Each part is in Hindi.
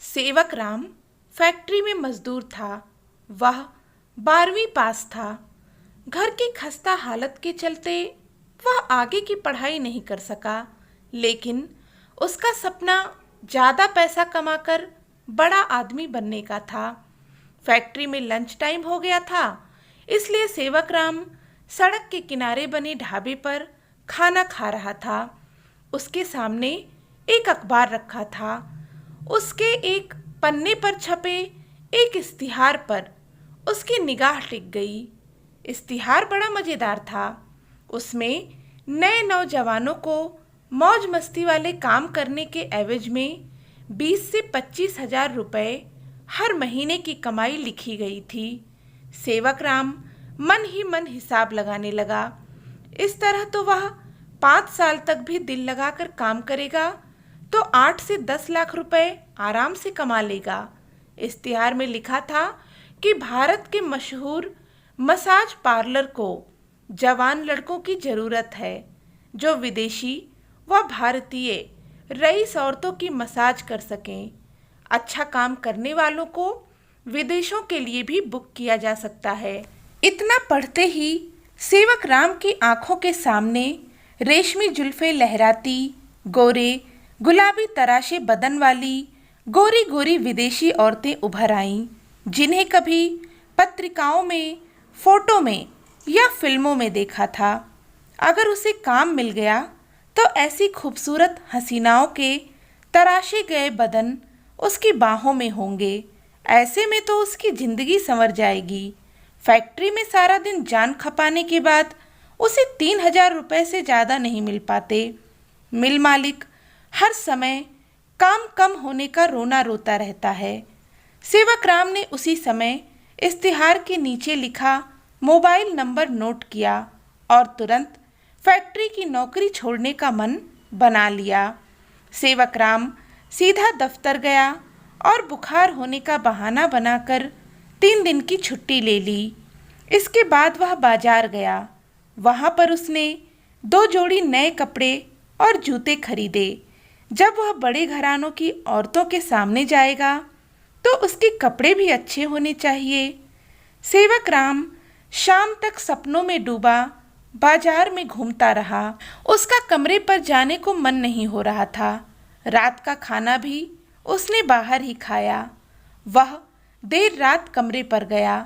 सेवक राम फैक्ट्री में मजदूर था। वह 12वीं पास था। घर की खस्ता हालत के चलते वह आगे की पढ़ाई नहीं कर सका, लेकिन उसका सपना ज़्यादा पैसा कमाकर बड़ा आदमी बनने का था। फैक्ट्री में लंच टाइम हो गया था, इसलिए सेवक राम सड़क के किनारे बने ढाबे पर खाना खा रहा था। उसके सामने एक अखबार रखा था। उसके एक पन्ने पर छपे एक इश्तिहार पर उसकी निगाह टिक गई। इश्तिहार बड़ा मज़ेदार था। उसमें नए नौजवानों को मौज मस्ती वाले काम करने के एवज में 20 से 25 हजार रुपए हर महीने की कमाई लिखी गई थी। सेवक राम मन ही मन हिसाब लगाने लगा। इस तरह तो वह 5 साल तक भी दिल लगाकर काम करेगा तो 8 से 10 लाख रुपए आराम से कमा लेगा। इश्तिहार में लिखा था कि भारत के मशहूर मसाज पार्लर को जवान लड़कों की ज़रूरत है जो विदेशी व भारतीय रईस औरतों की मसाज कर सकें। अच्छा काम करने वालों को विदेशों के लिए भी बुक किया जा सकता है। इतना पढ़ते ही सेवक राम की आंखों के सामने रेशमी जुल्फे लहराती, गोरे गुलाबी तराशे बदन वाली गोरी गोरी विदेशी औरतें उभर आईं, जिन्हें कभी पत्रिकाओं में, फोटो में या फिल्मों में देखा था। अगर उसे काम मिल गया तो ऐसी खूबसूरत हसीनाओं के तराशे गए बदन उसकी बाहों में होंगे। ऐसे में तो उसकी ज़िंदगी संवर जाएगी। फैक्ट्री में सारा दिन जान खपाने के बाद उसे 3 हजार रुपये से ज़्यादा नहीं मिल पाते। मिल मालिक हर समय काम कम होने का रोना रोता रहता है। सेवक राम ने उसी समय इश्तिहार के नीचे लिखा मोबाइल नंबर नोट किया और तुरंत फैक्ट्री की नौकरी छोड़ने का मन बना लिया। सेवक राम सीधा दफ्तर गया और बुखार होने का बहाना बनाकर 3 दिन की छुट्टी ले ली। इसके बाद वह बाजार गया। वहाँ पर उसने 2 जोड़ी नए कपड़े और जूते खरीदे। जब वह बड़े घरानों की औरतों के सामने जाएगा तो उसके कपड़े भी अच्छे होने चाहिए। सेवक राम शाम तक सपनों में डूबा बाजार में घूमता रहा। उसका कमरे पर जाने को मन नहीं हो रहा था। रात का खाना भी उसने बाहर ही खाया। वह देर रात कमरे पर गया।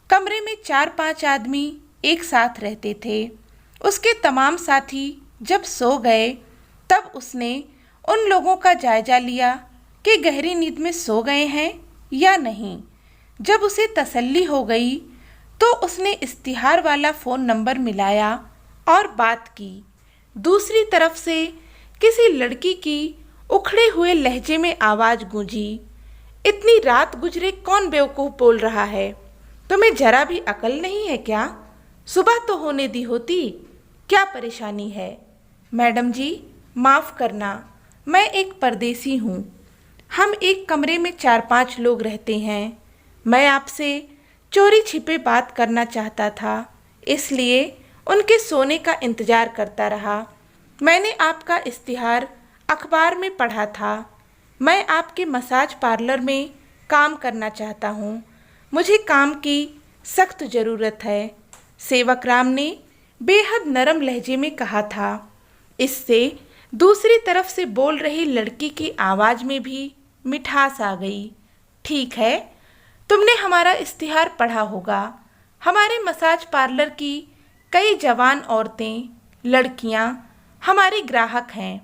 कमरे में 4-5 आदमी एक साथ रहते थे। उसके तमाम साथी जब सो गए तब उसने उन लोगों का जायजा लिया कि गहरी नींद में सो गए हैं या नहीं। जब उसे तसल्ली हो गई तो उसने इश्तिहार वाला फ़ोन नंबर मिलाया और बात की। दूसरी तरफ से किसी लड़की की उखड़े हुए लहजे में आवाज़ गूंजी, इतनी रात गुजरे कौन बेवकूफ़ बोल रहा है? तुम्हें जरा भी अकल नहीं है क्या? सुबह तो होने दी होती, क्या परेशानी है? मैडम जी माफ़ करना, मैं एक परदेसी हूँ। हम एक कमरे में 4-5 लोग रहते हैं। मैं आपसे चोरी छिपे बात करना चाहता था, इसलिए उनके सोने का इंतज़ार करता रहा। मैंने आपका इश्तिहार अखबार में पढ़ा था। मैं आपके मसाज पार्लर में काम करना चाहता हूँ। मुझे काम की सख्त ज़रूरत है, सेवक राम ने बेहद नरम लहजे में कहा था। इससे दूसरी तरफ से बोल रही लड़की की आवाज़ में भी मिठास आ गई। ठीक है, तुमने हमारा इश्तिहार पढ़ा होगा। हमारे मसाज पार्लर की कई जवान औरतें, लड़कियां हमारी ग्राहक हैं,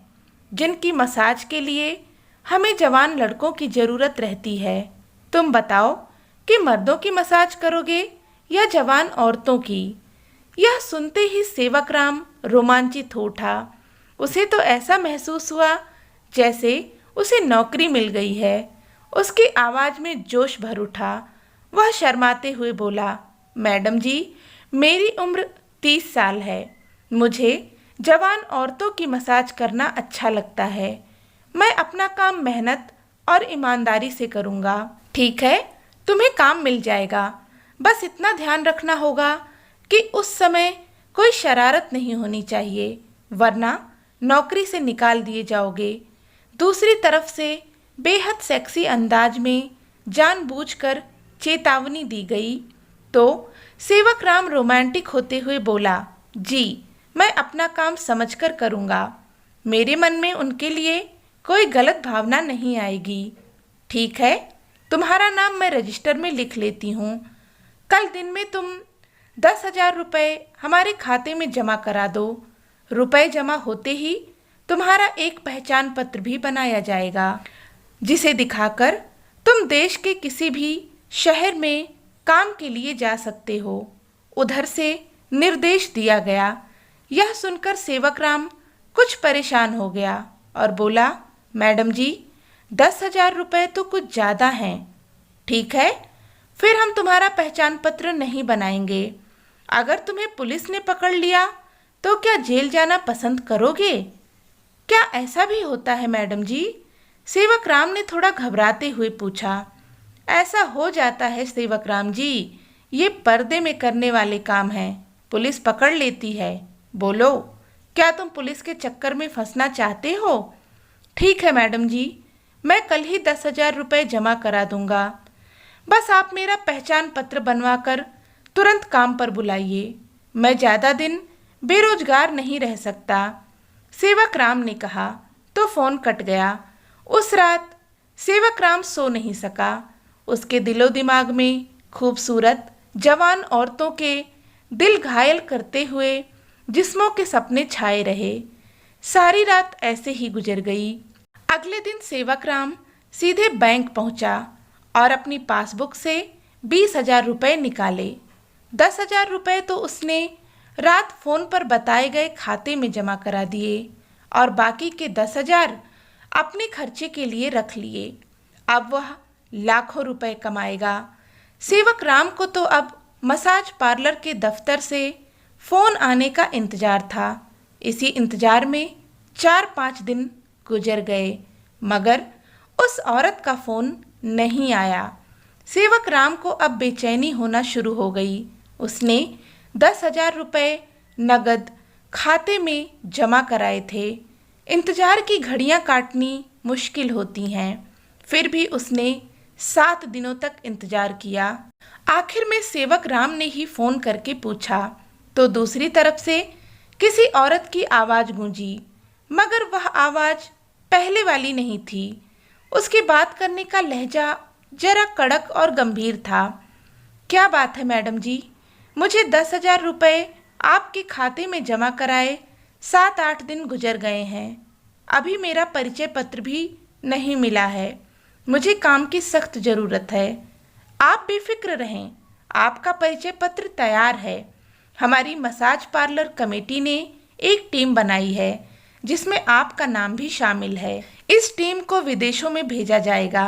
जिनकी मसाज के लिए हमें जवान लड़कों की ज़रूरत रहती है। तुम बताओ कि मर्दों की मसाज करोगे या जवान औरतों की? यह सुनते ही सेवक राम रोमांचित हो उठा। उसे तो ऐसा महसूस हुआ जैसे उसे नौकरी मिल गई है। उसकी आवाज़ में जोश भर उठा। वह शर्माते हुए बोला, मैडम जी, मेरी उम्र 30 साल है। मुझे जवान औरतों की मसाज करना अच्छा लगता है। मैं अपना काम मेहनत और ईमानदारी से करूँगा। ठीक है, तुम्हें काम मिल जाएगा। बस इतना ध्यान रखना होगा कि उस समय कोई शरारत नहीं होनी चाहिए, वरना नौकरी से निकाल दिए जाओगे। दूसरी तरफ से बेहद सेक्सी अंदाज में जानबूझकर चेतावनी दी गई तो सेवक राम रोमांटिक होते हुए बोला, जी मैं अपना काम समझकर करूँगा। मेरे मन में उनके लिए कोई गलत भावना नहीं आएगी। ठीक है, तुम्हारा नाम मैं रजिस्टर में लिख लेती हूँ। कल दिन में तुम 10,000 रुपये हमारे खाते में जमा करा दो। रुपए जमा होते ही तुम्हारा एक पहचान पत्र भी बनाया जाएगा, जिसे दिखाकर तुम देश के किसी भी शहर में काम के लिए जा सकते हो। उधर से निर्देश दिया गया। यह सुनकर सेवकराम कुछ परेशान हो गया और बोला, मैडम जी 10,000 रुपये तो कुछ ज़्यादा हैं। ठीक है, फिर हम तुम्हारा पहचान पत्र नहीं बनाएंगे। अगर तुम्हें पुलिस ने पकड़ लिया तो क्या जेल जाना पसंद करोगे? क्या ऐसा भी होता है मैडम जी? सेवकराम ने थोड़ा घबराते हुए पूछा। ऐसा हो जाता है सेवकराम जी, ये पर्दे में करने वाले काम हैं, पुलिस पकड़ लेती है। बोलो, क्या तुम पुलिस के चक्कर में फंसना चाहते हो? ठीक है मैडम जी, मैं कल ही 10,000 रुपये जमा करा दूंगा। बस आप मेरा पहचान पत्र बनवाकर तुरंत काम पर बुलाइए। मैं ज़्यादा दिन बेरोजगार नहीं रह सकता। सेवकराम ने कहा तो फ़ोन कट गया। उस रात सेवकराम सो नहीं सका। उसके दिलो दिमाग में खूबसूरत जवान औरतों के दिल घायल करते हुए जिस्मों के सपने छाए रहे। सारी रात ऐसे ही गुजर गई। अगले दिन सेवकराम सीधे बैंक पहुंचा और अपनी पासबुक से 20,000 रुपये निकाले। 10,000 रुपये तो उसने रात फ़ोन पर बताए गए खाते में जमा करा दिए और बाकी के 10,000 अपने खर्चे के लिए रख लिए। अब वह लाखों रुपए कमाएगा। सेवकराम को तो अब मसाज पार्लर के दफ्तर से फ़ोन आने का इंतज़ार था। इसी इंतज़ार में 4-5 दिन गुजर गए, मगर उस औरत का फ़ोन नहीं आया। सेवकराम को अब बेचैनी होना शुरू हो गई। उसने 10,000 रुपये नगद खाते में जमा कराए थे। इंतज़ार की घड़ियां काटनी मुश्किल होती हैं, फिर भी उसने 7 दिनों तक इंतज़ार किया। आखिर में सेवकराम ने ही फ़ोन करके पूछा तो दूसरी तरफ से किसी औरत की आवाज़ गूंजी, मगर वह आवाज़ पहले वाली नहीं थी। उसकी बात करने का लहजा जरा कड़क और गंभीर था। क्या बात है मैडम जी, मुझे 10,000 रुपये आपके खाते में जमा कराए 7-8 दिन गुजर गए हैं। अभी मेरा परिचय पत्र भी नहीं मिला है। मुझे काम की सख्त ज़रूरत है। आप बेफिक्र रहें, आपका परिचय पत्र तैयार है। हमारी मसाज पार्लर कमेटी ने एक टीम बनाई है जिसमें आपका नाम भी शामिल है। इस टीम को विदेशों में भेजा जाएगा।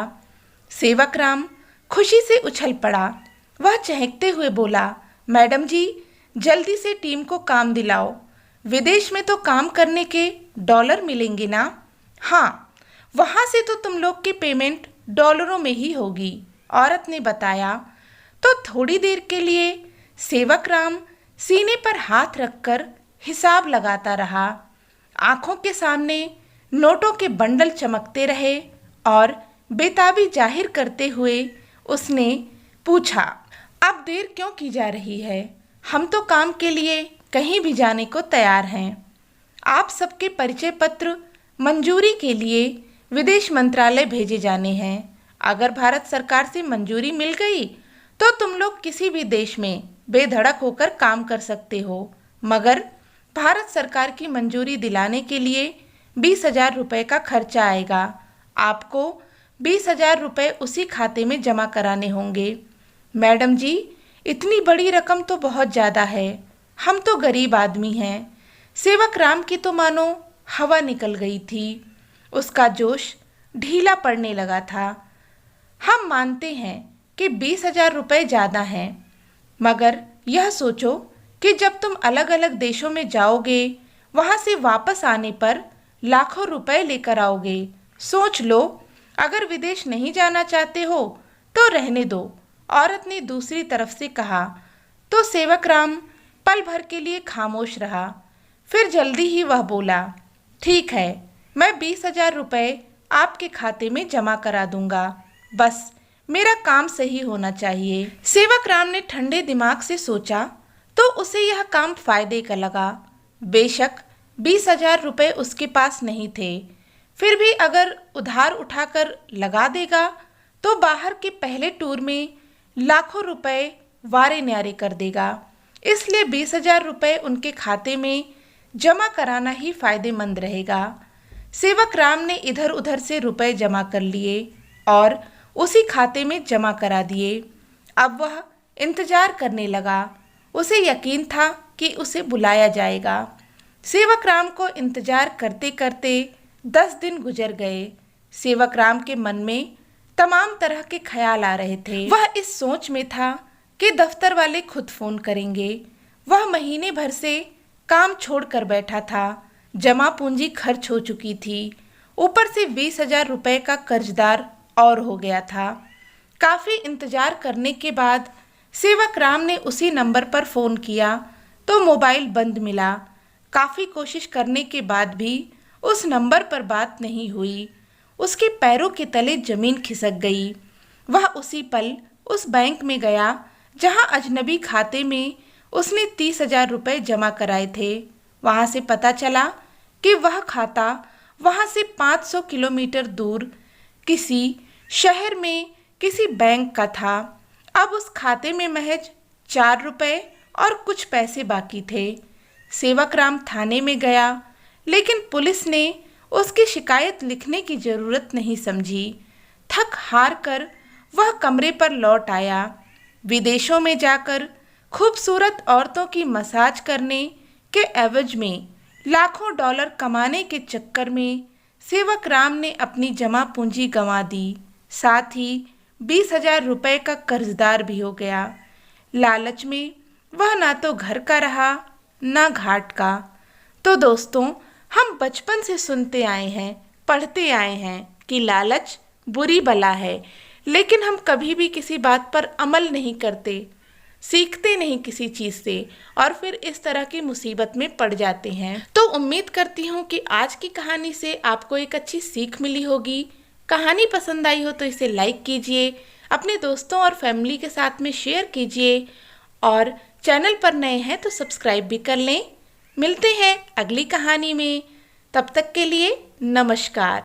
सेवकराम खुशी से उछल पड़ा। वह चहकते हुए बोला, मैडम जी जल्दी से टीम को काम दिलाओ। विदेश में तो काम करने के डॉलर मिलेंगे ना? हाँ, वहाँ से तो तुम लोग की पेमेंट डॉलरों में ही होगी, औरत ने बताया। तो थोड़ी देर के लिए सेवकराम सीने पर हाथ रखकर हिसाब लगाता रहा। आंखों के सामने नोटों के बंडल चमकते रहे और बेताबी जाहिर करते हुए उसने पूछा, अब देर क्यों की जा रही है? हम तो काम के लिए कहीं भी जाने को तैयार हैं। आप सबके परिचय पत्र मंजूरी के लिए विदेश मंत्रालय भेजे जाने हैं। अगर भारत सरकार से मंजूरी मिल गई तो तुम लोग किसी भी देश में बेधड़क होकर काम कर सकते हो, मगर भारत सरकार की मंजूरी दिलाने के लिए 20,000 रुपये का खर्चा आएगा। आपको 20,000 रुपये उसी खाते में जमा कराने होंगे। मैडम जी, इतनी बड़ी रकम तो बहुत ज़्यादा है। हम तो गरीब आदमी हैं। सेवकराम की तो मानो हवा निकल गई थी। उसका जोश ढीला पड़ने लगा था। हम मानते हैं कि 20,000 रुपये ज़्यादा हैं, मगर यह सोचो कि जब तुम अलग अलग देशों में जाओगे, वहाँ से वापस आने पर लाखों रुपए लेकर आओगे। सोच लो, अगर विदेश नहीं जाना चाहते हो तो रहने दो, औरत ने दूसरी तरफ से कहा। तो सेवकराम पल भर के लिए खामोश रहा। फिर जल्दी ही वह बोला, ठीक है, मैं 20,000 रुपये आपके खाते में जमा करा दूंगा। बस मेरा काम सही होना चाहिए। सेवक राम ने ठंडे दिमाग से सोचा तो उसे यह काम फायदे का लगा। बेशक 20,000 रुपये उसके पास नहीं थे, फिर भी अगर उधार उठाकर लगा देगा तो बाहर के पहले टूर में लाखों रुपए वारे न्यारे कर देगा। इसलिए 20,000 रुपये उनके खाते में जमा कराना ही फायदेमंद रहेगा। सेवक राम ने इधर उधर से रुपए जमा कर लिए और उसी खाते में जमा करा दिए। अब वह इंतजार करने लगा। उसे यकीन था कि उसे बुलाया जाएगा। सेवक राम को इंतजार करते करते 10 दिन गुजर गए। सेवक राम के मन में तमाम तरह के ख्याल आ रहे थे। वह इस सोच में था कि दफ्तर वाले खुद फोन करेंगे। वह महीने भर से काम छोड़कर बैठा था। जमा पूंजी खर्च हो चुकी थी, ऊपर से 20,000 रुपये का कर्जदार और हो गया था। काफी इंतजार करने के बाद सेवक राम ने उसी नंबर पर फोन किया तो मोबाइल बंद मिला। काफी कोशिश करने के बाद भी उस नंबर पर बात नहीं हुई। उसके पैरों के तले जमीन खिसक गई। वह उसी पल उस बैंक में गया जहां अजनबी खाते में उसने 30,000 रुपये जमा कराए थे। वहां से पता चला कि वह खाता वहां से 500 किलोमीटर दूर किसी शहर में किसी बैंक का था। अब उस खाते में महज 4 रुपये और कुछ पैसे बाकी थे। सेवक राम थाने में गया, लेकिन पुलिस ने उसकी शिकायत लिखने की जरूरत नहीं समझी। थक हार कर वह कमरे पर लौट आया। विदेशों में जाकर खूबसूरत औरतों की मसाज करने के एवज में लाखों डॉलर कमाने के चक्कर में सेवक राम ने अपनी जमा पूंजी गंवा दी। साथ ही 20,000 रुपये का कर्जदार भी हो गया। लालच में वह ना तो घर का रहा ना घाट का। तो दोस्तों, हम बचपन से सुनते आए हैं, पढ़ते आए हैं कि लालच बुरी बला है, लेकिन हम कभी भी किसी बात पर अमल नहीं करते, सीखते नहीं किसी चीज़ से और फिर इस तरह की मुसीबत में पड़ जाते हैं। तो उम्मीद करती हूँ कि आज की कहानी से आपको एक अच्छी सीख मिली होगी। कहानी पसंद आई हो तो इसे लाइक कीजिए, अपने दोस्तों और फैमिली के साथ में शेयर कीजिए और चैनल पर नए हैं तो सब्सक्राइब भी कर लें। मिलते हैं अगली कहानी में, तब तक के लिए नमस्कार।